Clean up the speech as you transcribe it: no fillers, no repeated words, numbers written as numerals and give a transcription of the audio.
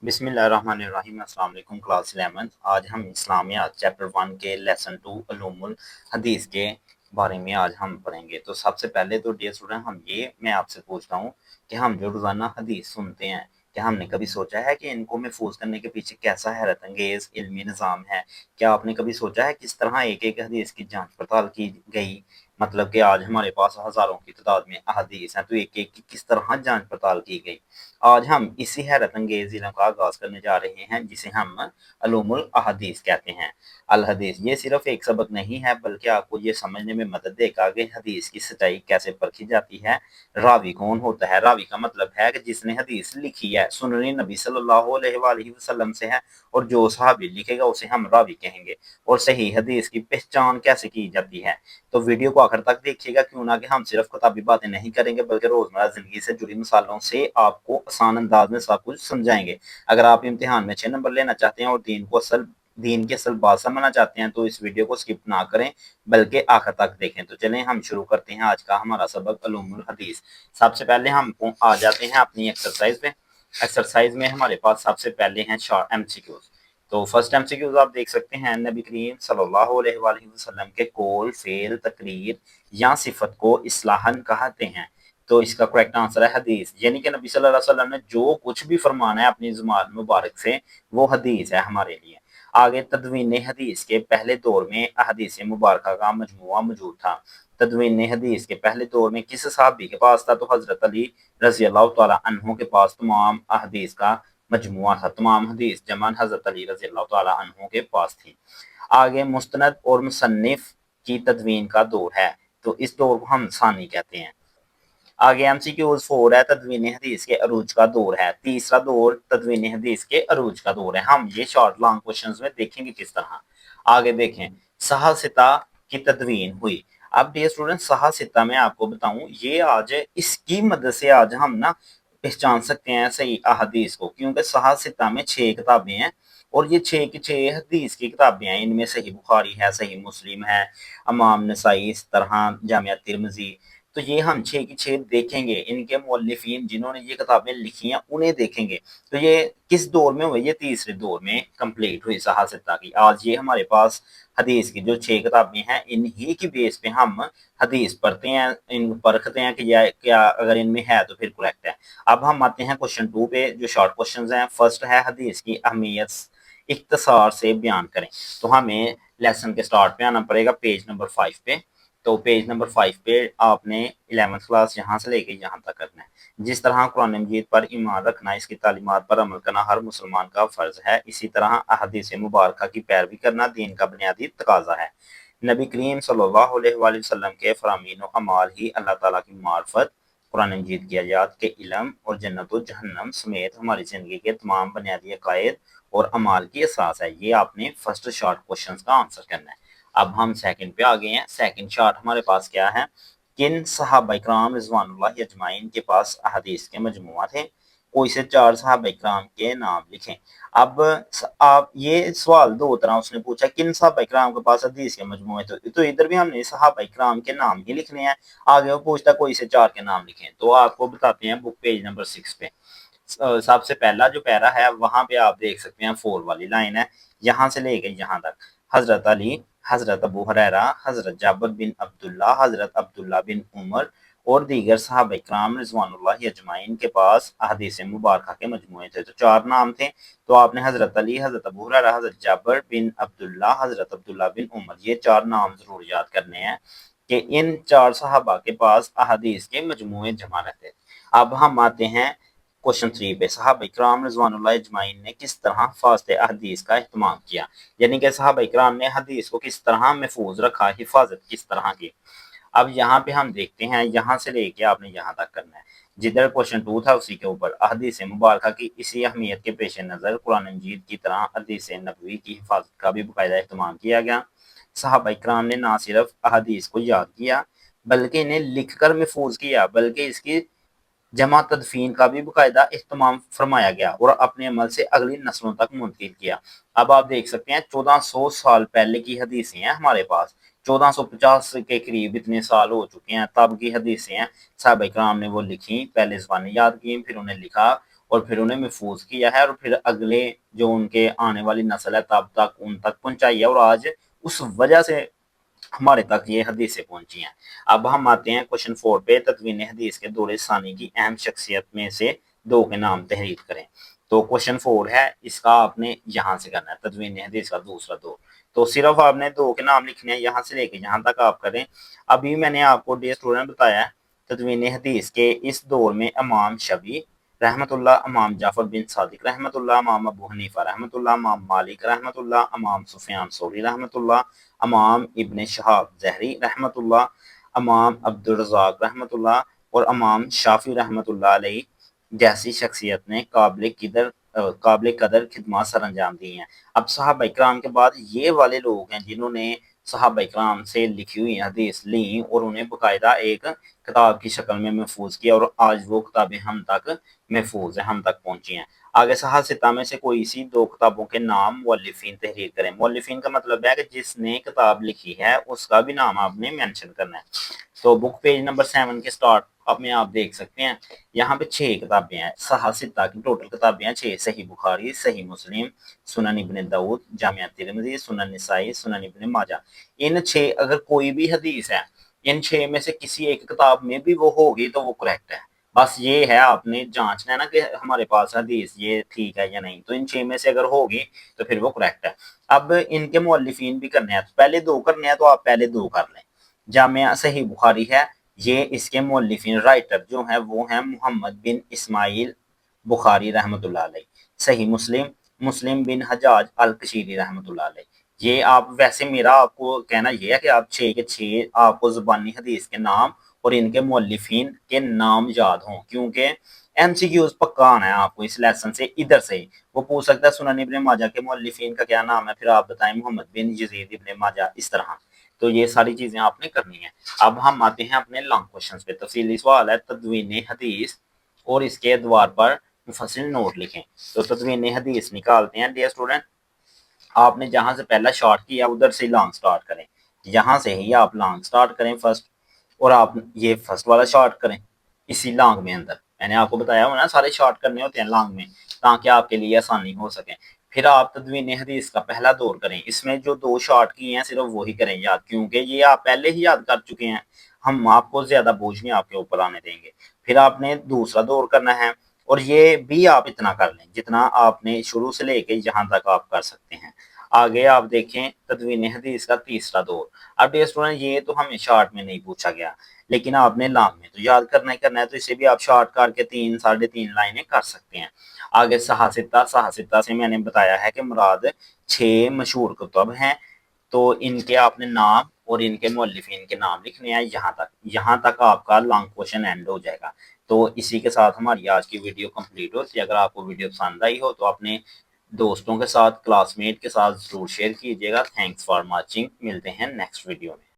बिस्मिल्लाहिर्रहमानिर्रहीम। अस्सलाम वालेकुम क्लास 11। आज हम इस्लामियात चैप्टर 1 के लेसन 2 उलूमुल हदीस के बारे में आज हम पढ़ेंगे। तो सबसे पहले तो डियर स्टूडेंट मैं आपसे पूछता हूँ कि हम जो रोज़ाना हदीस सुनते हैं, क्या हमने कभी सोचा है कि इनको महफूज करने के पीछे कैसा हैरत अंगेज़ इल्मी निज़ाम है? क्या आपने कभी सोचा है किस तरह एक-एक हदीस की जाँच पड़ताल की गई? मतलब कि आज हमारे पास हज़ारों की तादाद में अहादीस हैं, तो एक-एक की किस तरह जाँच पड़ताल की गई? आज हम इसी हैरत अंगेज़ इल्म का आगाज़ करने जा रहे हैं, जिसे हम उलूमुल अहादीस कहते हैं। अल हदीस ये सिर्फ़ एक सबक नहीं है, बल्कि आपको ये समझने में मदद देगा कि हदीस की सच्चाई कैसे परखी जाती है। रावी कौन होता है? रावी का मतलब है कि जिसने हदीस लिखी है, सुन्नत नबी सल्लल्लाहु अलैहि वसल्लम से है, और जो सहाबी लिखेगा उसे हम रावी कहेंगे। और सही हदीस की पहचान कैसे की जाती है? तो वीडियो को आखिर तक देखिएगा, क्यों ना कि हम सिर्फ किताबी बातें नहीं करेंगे, बल्कि रोजमर्रा जिंदगी से जुड़ी मिसालों से आपको आसान अंदाज में सब कुछ समझाएंगे। अगर आप इम्तिहान में अच्छे नंबर लेना चाहते हैं और दीन की असल बात समझना चाहते हैं, तो इस वीडियो को स्किप ना करें, बल्कि आखिर तक देखें। तो चलें हम शुरू करते हैं आज का हमारा सबक उलूमुल हदीस। सबसे पहले हम आ जाते हैं अपनी एक्सरसाइज में। एक्सरसाइज में हमारे पास सबसे पहले हैं शॉर्ट एमसीक्यूज। तो फर्स्ट एमसीक्यूज आप देख सकते हैं, नबी करीम सल्लल्लाहु अलैहि वसल्लम के कौल, फेल, तकरीर या सिफत को इस्लाहन कहते हैं। तो इसका करेक्ट आंसर है हदीस, यानी कि नबी सल्लल्लाहु अलैहि वसल्लम ने जो कुछ भी फरमाना है अपनी ज़ुबान मुबारक से, वो हदीस है हमारे लिए। आगे, तदवीन हदीस के पहले दौर में अहदीस मुबारक का मजमुआ मौजूद था। तदवीन हदीस के पहले दौर में किस सहाबी के पास था? तो हजरत अली रजी अल्लाह तआला अन्हु के पास तमाम अहदीस का मजमुआ था। तमाम हदीस जमान हजरत अली रजी अल्लाह तआला अन्हु के पास थी। आगे, मुस्तनद और मुसन्निफ की तदवीन का दौर है, तो इस दौर को हम सानी कहते हैं। आगे एमसीक्यूज 4 है, तदवीन हदीस के अरूज का दौर है। तीसरा दौर तदवीन हदीस के अरूज का दौर है। हम ये शॉर्ट लॉन्ग क्वेश्चंस में देखेंगे किस तरह। आगे देखें, सहासिता की तदवीन हुई। अब डियर स्टूडेंट, सहासिता में आपको बताऊं, ये आज इसकी मदद से आज हम ना पहचान सकते हैं सही अहदीस को, क्योंकि सहासिता में 6 किताबें हैं, और ये 6 की 6 हदीस की किताबें हैं। इनमें सही बुखारी है, सही मुस्लिम है, इमाम नसाई, इस तरह जामिया तिर्मिज़ी। तो ये हम 6 की 6 देखेंगे। इनके मौलिफीन जिन्होंने ये किताबें लिखी हैं उन्हें देखेंगे। तो ये किस दौर में हुई? ये तीसरे दौर में कंप्लीट हुई सहासिता की। आज ये हमारे पास हदीस की जो 6 किताबें हैं, इन्हीं की बेस पे हम हदीस पढ़ते हैं, इन परखते हैं कि यह क्या, अगर इनमें है तो फिर करेक्ट है। अब हम आते हैं क्वेश्चन 2 पे, जो शॉर्ट क्वेश्चंस हैं। फर्स्ट है, हदीस की अहमियत इख्तिसार से बयान करें। तो हमें लेसन के स्टार्ट पे आना पड़ेगा, पेज नंबर 5 पे। तो पेज नंबर 5 पे आपने 11th क्लास यहाँ से लेके यहाँ तक करना है। जिस तरह कुरान मजीद पर ईमान रखना, इसकी तालीमात पर अमल करना हर मुसलमान का फर्ज है, इसी तरह अहदीस मुबारक की पैरवी करना दीन का बुनियादी तकाजा है। नबी करीम सल्लल्लाहु अलैहि वसल्लम के फरामीन व अमाल ही अल्लाह ताला की मार्फत, कुरान मजीद की आयात के इल्म और जन्नत और जहन्नम समेत हमारी ज़िंदगी के तमाम बुनियादी अकायद और अमाल की असास है। ये आपने फर्स्ट शॉर्ट क्वेश्चन का आंसर करना है। अब हम सेकंड पे आ गए हैं। सेकंड शॉर्ट हमारे पास क्या है? किन सहाबा इकराम रिज़वानुल्लाहि अजमाइन के पास अहादीस के मजमुआ थे? कोई से 4 सहाबा इकराम के नाम लिखें। अब आप ये सवाल दो तरह उसने पूछा, किन सहाबा इकराम के पास हदीस के मजमुए थे, तो इधर भी हमने सहाबा इकराम के नाम ही लिखने हैं। आगे वो पूछता कोई से 4 के नाम लिखें। तो आपको बताते हैं बुक पेज नंबर 6 पे। सबसे पहला जो पैरा है वहां पे आप देख सकते हैं 4 वाली लाइन है, यहाँ से लेके यहाँ तक। हजरत अली, हजरत अबू हुरैरा, हजरत जाबिर बिन अब्दुल्ला, हजरत अब्दुल्ला बिन उमर और दीगर सहाबा इकराम रिज़वानुल्लाहि अजमाइन के पास अहदीस मुबारक के मजमूए थे। तो 4 नाम थे। तो आपने हजरत अली, हजरत अबू हुरैरा, हजरत जाबिर बिन अब्दुल्ला, हजरत अब्दुल्ला बिन उमर, ये 4 नाम जरूर याद करने हैं कि इन 4 सहाबा के पास अहदीस के मजमूए जमा रहते थे। अब हम आते हैं क्वेश्चन 3 पे। सहाबा इकराम रिज़वानुल्लाहि अजमाइन ने किस तरह हिफाज़त अहदीस का एहतमाम किया, यानी कि सहाबा इकराम ने हदीस को किस तरह महफूज रखा, हिफाजत किस तरह की। अब यहाँ पे हम देखते हैं, यहाँ से लेके आपने यहाँ तक करना है। जिधर क्वेश्चन 2 था उसी के ऊपर अहदीस मुबारक की इसी अहमियत के पेश नज़र कुरान मजीद की तरह हदीस नबवी की हिफाजत का भी बाकायदा एहतमाम किया गया। सहाबा इकराम ने ना सिर्फ अहदीस को याद किया, बल्कि इन्हें लिख कर महफूज किया, बल्कि इसकी जमा तदफीन का भी बाकायदा एहतमाम फरमाया गया और अपने अमल से अगली नस्लों तक मुंतकिल किया। अब आप देख सकते हैं 1400 साल पहले की हदीसें हैं हमारे पास। 1450 के करीब इतने साल हो चुके हैं, तब की हदीसें हैं। सहाबा इकराम ने वो लिखी, पहले ज़बानी याद की, फिर उन्हें लिखा اور پھر انہیں محفوظ کیا ہے اور پھر اگلے جو ان کے آنے والی نسل ہے تب تک ان تک پہنچائی ہے، اور آج اس وجہ سے ہمارے تک یہ حدیثیں پہنچی ہیں۔ اب ہم آتے ہیں کوشچن 4 پہ، تدوین حدیث کے دور ثانی کی اہم شخصیت میں سے 2 کے نام تحریر کریں۔ تو کوشچن 4 ہے، اس کا آپ نے یہاں سے کرنا ہے، تدوین حدیث کا دوسرا دور۔ تو صرف آپ نے 2 کے نام لکھنے ہیں، یہاں سے لے کے یہاں تک آپ کریں۔ ابھی میں نے آپ کو ڈیئر اسٹوڈنٹ بتایا ہے تدوین حدیث کے اس دور میں امام شبی رحمۃ اللہ، امام جعفر بن صادق رحمۃ اللہ، امام ابو حنیفہ رحمۃ اللہ، امام مالک رحمۃ اللہ، امام سفیان ثوری رحمۃ اللہ، امام ابن شہاب زہری رحمۃ اللہ، امام عبد الرزاق رحمۃ اللہ اور امام شافعی رحمۃ اللہ علیہ جیسی شخصیت نے قابل قدر خدمات سر انجام دی ہیں۔ اب صحابہ اکرام کے بعد یہ والے لوگ ہیں جنہوں نے صحابہ اکرام سے لکھی ہوئی حدیث لیں اور انہیں باقاعدہ ایک کتاب کی شکل میں محفوظ کیا، اور آج وہ کتابیں ہم تک محفوظ ہیں، ہم تک پہنچی ہیں۔ آگے صحاح ستہ میں سے کوئی سی 2 کتابوں کے نام مؤلفین تحریر کریں۔ مؤلفین کا مطلب ہے کہ جس نے کتاب لکھی ہے اس کا بھی نام آپ نے مینشن کرنا ہے۔ تو بک پیج نمبر 7 کے سٹارٹ اب میں آپ دیکھ سکتے ہیں یہاں پہ 6 کتابیں ہیں، صحاح ستہ کی ٹوٹل کتابیں ہیں 6، صحیح بخاری، صحیح مسلم، سنن ابن داؤد، جامع ترمذی، سنن نسائی، سنن ابن ماجہ۔ ان 6 اگر کوئی بھی حدیث ہے، ان 6 میں سے کسی ایک کتاب میں بھی وہ ہوگی تو وہ کریکٹ ہے۔ بس یہ ہے آپ نے جانچنا ہے نا کہ ہمارے پاس حدیث یہ ٹھیک ہے یا نہیں، تو ان 6 میں سے اگر ہوگی تو پھر وہ کریکٹ ہے۔ اب ان کے مؤلفین بھی کرنے ہیں، تو پہلے 2 کرنے ہیں تو آپ پہلے 2 کر لیں۔ جامعہ صحیح بخاری ہے، یہ اس کے مؤلفین رائٹر جو ہیں وہ ہیں محمد بن اسماعیل بخاری رحمۃ اللہ علیہ۔ صحیح مسلم، مسلم بن حجاج القشیری رحمۃ اللہ علیہ۔ یہ آپ ویسے میرا آپ کو کہنا یہ ہے کہ آپ 6 کے 6 آپ کو زبانی حدیث کے نام اور ان کے مؤلفین کے نام یاد ہوں، کیونکہ ایم سی کیوز پکا آنا ہے آپ کو اس لیسن سے ادھر سے ہی۔ وہ پوچھ سکتا ہے سنن ابن ماجہ کے مؤلفین کا کیا نام ہے، پھر آپ بتائیں محمد بن یزید ابن ماجہ، اس طرح۔ تو یہ ساری چیزیں آپ نے کرنی ہیں۔ اب ہم آتے ہیں اپنے لانگ کوشچنز پہ۔ تفصیلی سوال ہے، تدوین حدیث اور اس کے ادوار پر مفصل نوٹ لکھیں۔ تو تدوین حدیث نکالتے ہیں ڈیئر اسٹوڈنٹ۔ آپ نے جہاں سے پہلا شارٹ کیا ادھر سے لانگ سٹارٹ کریں، یہاں سے ہی آپ لانگ سٹارٹ کریں فرسٹ، اور آپ یہ فرسٹ والا شارٹ کریں اسی لانگ میں اندر۔ میں نے آپ کو بتایا ہوا نا سارے شارٹ کرنے ہوتے ہیں لانگ میں تاکہ آپ کے لیے آسانی ہو سکے۔ پھر آپ تدوین حدیث کا پہلا دور کریں، اس میں جو 2 شارٹ کیے ہیں صرف وہی کریں یاد، کیونکہ یہ آپ پہلے ہی یاد کر چکے ہیں، ہم آپ کو زیادہ بوجھ نہیں آپ کے اوپر آنے دیں گے۔ پھر آپ نے دوسرا دور کرنا ہے، اور یہ بھی آپ اتنا کر لیں جتنا آپ نے شروع سے لے کے یہاں تک آپ کر سکتے ہیں۔ آگے آپ دیکھیں تدوین حدیث کا تیسرا دور۔ اب ڈیئر اسٹوڈنٹ یہ تو ہمیں شارٹ میں نہیں پوچھا گیا، لیکن آپ نے لانگ میں تو یاد کرنا ہی کرنا ہے، تو اسے بھی آپ شارٹ کر کے 3 ساڑھے 3 لائنیں کر سکتے ہیں۔ آگے صحاح ستہ سے میں نے بتایا ہے کہ مراد 6 مشہور کتب ہیں، تو ان کے آپ نے نام اور ان کے مؤلفین کے نام لکھنے ہیں یہاں تک آپ کا لانگ کوشچن اینڈ ہو جائے گا۔ تو اسی کے ساتھ ہماری آج کی ویڈیو کمپلیٹ ہوتی ہے۔ اگر آپ کو ویڈیو پسند آئی ہو تو اپنے دوستوں کے ساتھ، کلاس میٹ کے ساتھ ضرور شیئر کیجیے گا۔ تھینکس فار واچنگ، ملتے ہیں نیکسٹ ویڈیو میں۔